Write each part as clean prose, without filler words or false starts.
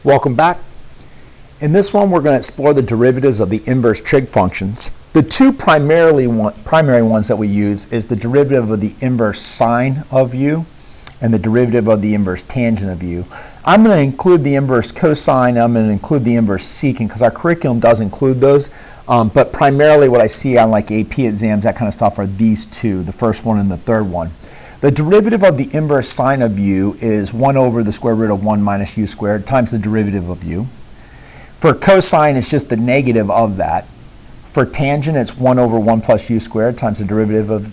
Welcome back. In this one, we're going to explore the derivatives of the inverse trig functions. The two primary ones that we use is the derivative of the inverse sine of u and the derivative of the inverse tangent of u. I'm going to include the inverse cosine, I'm going to include the inverse secant because our curriculum does include those, but primarily what I see on like AP exams, that kind of stuff, are these two, the first one and the third one. The derivative of the inverse sine of u is 1 over the square root of 1 minus u squared times the derivative of u. For cosine, it's just the negative of that. For tangent, it's 1 over 1 plus u squared times the derivative of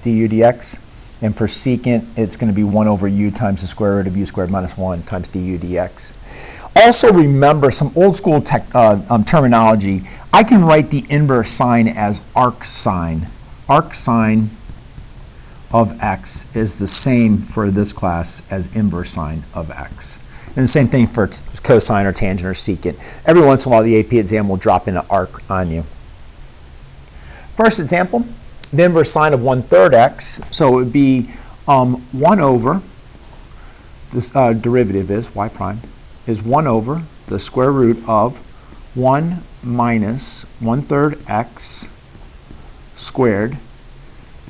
du dx. And for secant, it's going to be 1 over u times the square root of u squared minus 1 times du dx. Also remember some old school terminology. I can write the inverse sine as arc sine. Arc sine of x is the same for this class as inverse sine of x. And the same thing for cosine or tangent or secant. Every once in a while, the AP exam will drop in an arc on you. First example, the inverse sine of 1/3 x. So it would be 1 over, this derivative is y prime, is 1 over the square root of 1 minus 1/3 x squared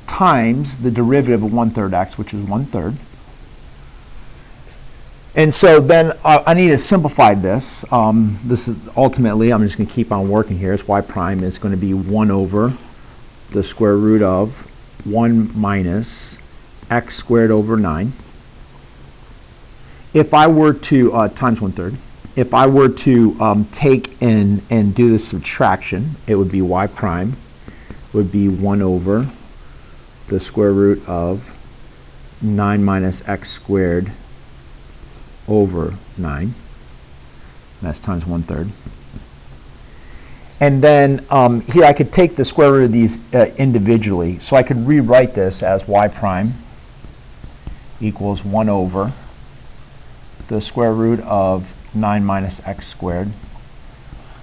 times the derivative of 1/3 x, which is 1/3. And so then I need to simplify this. This is ultimately, I'm just going to keep on working here. It's y prime is going to be 1 over the square root of 1 minus x squared over 9. If I were to, times 1/3, if I were to take and do the subtraction, it would be y prime would be 1 over the square root of 9 minus x squared over 9. That's times 1/3. And then here I could take the square root of these individually. So I could rewrite this as y prime equals 1 over the square root of 9 minus x squared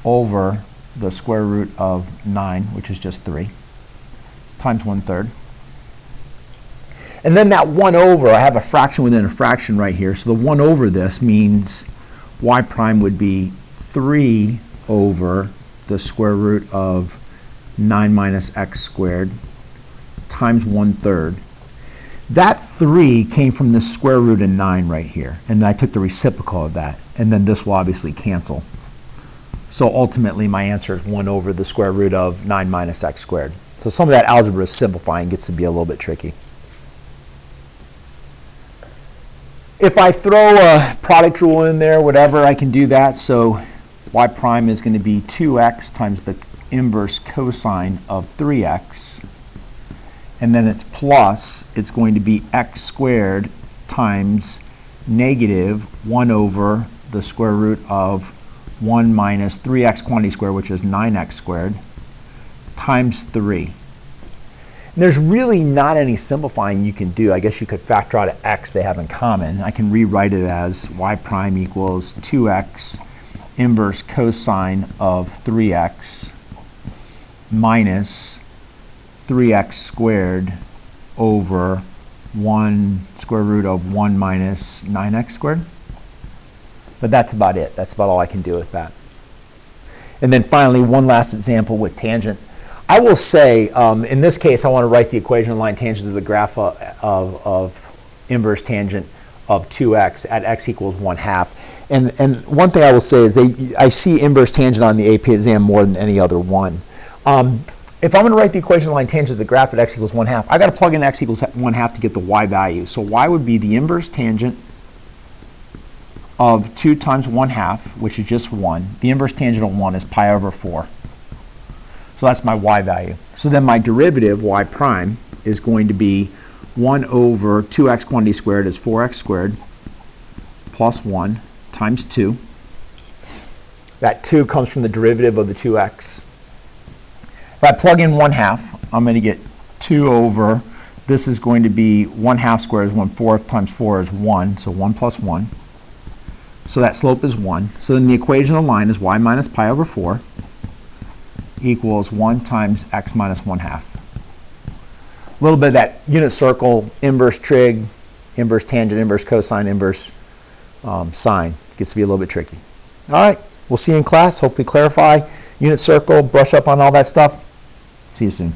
over the square root of 9, which is just 3, times 1/3. And then that 1 over, I have a fraction within a fraction right here. So the 1 over this means y prime would be 3 over the square root of 9 minus x squared times 1/3. That 3 came from the square root of 9 right here. And I took the reciprocal of that. And then this will obviously cancel. So ultimately my answer is 1 over the square root of 9 minus x squared. So some of that algebra is simplifying, gets to be a little bit tricky. If I throw a product rule in there, whatever, I can do that. So y prime is going to be 2x times the inverse cosine of 3x. And then it's plus, it's going to be x squared times negative 1 over the square root of 1 minus 3x quantity squared, which is 9x squared, times 3. And there's really not any simplifying you can do. I guess you could factor out an x they have in common. I can rewrite it as y prime equals 2x inverse cosine of 3x minus 3x squared over 1 square root of 1 minus 9x squared. But that's about it. That's about all I can do with that. And then finally, one last example with tangent. I will say, in this case, I want to write the equation of line tangent to the graph of inverse tangent of 2x at x equals 1/2. And one thing I will say is I see inverse tangent on the AP exam more than any other one. If I'm going to write the equation of line tangent to the graph at x equals 1/2, I've got to plug in x equals 1/2 to get the y value. So y would be the inverse tangent of 2 times 1/2, which is just 1. The inverse tangent of 1 is pi over 4. So that's my y value. So then my derivative, y prime, is going to be 1 over 2x quantity squared is 4x squared plus 1 times 2. That 2 comes from the derivative of the 2x. If I plug in 1/2, I'm going to get 2 over, this is going to be 1/2 squared is 1/4 times 4 is 1, so 1 plus 1. So that slope is 1. So then the equation of the line is y minus pi over 4 equals 1 times x minus 1/2. A little bit of that unit circle, inverse trig, inverse tangent, inverse cosine, inverse sine Gets to be a little bit tricky. All right, we'll see you in class. Hopefully clarify unit circle, brush up on all that stuff. See you soon.